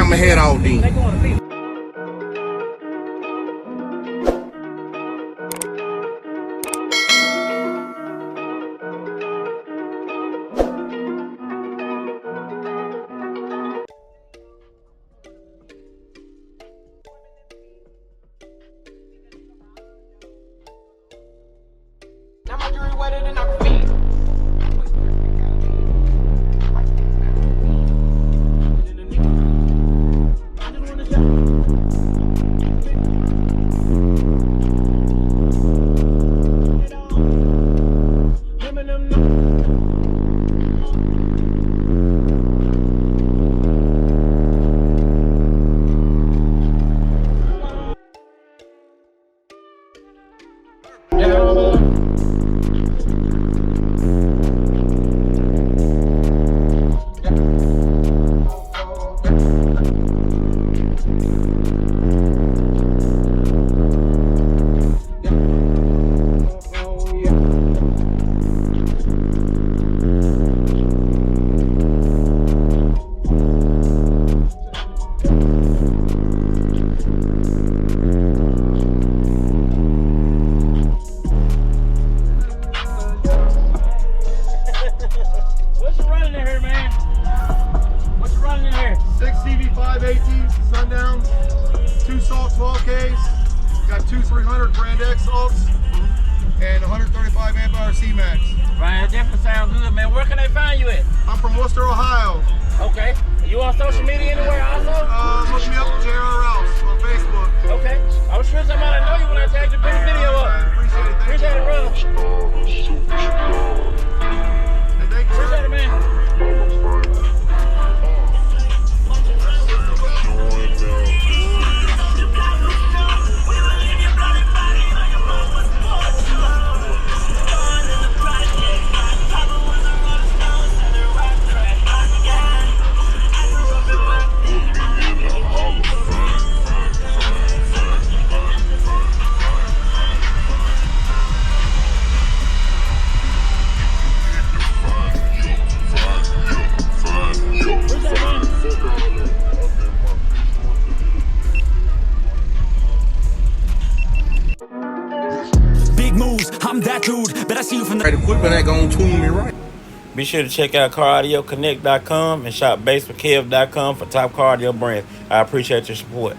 I'ma head out then. Now my jewelry wetter than I can feed. What you running in here, man? What you running in here? 6 ZV5 18 Sundown, 2 SALT 12Ks, got 2 300 Brand X alts, and 135 Ampere C-Max. Right, that definitely sounds good, man. Where can they find you at? I'm from Worcester, Ohio. Okay. You on social media anywhere also? Look me up, J.R. Rouse on Facebook. Okay. I was sure somebody know you when I tagged your video up. Appreciate it. Appreciate it, brother. Thank you, Appreciate it, man. Big moves, I'm that dude. Bet I see you from the Right, equipment ain't gonna tune me right. Be sure to check out CarAudioConnect.com and shop BASSWITHKEV.com for top car audio brands. I appreciate your support.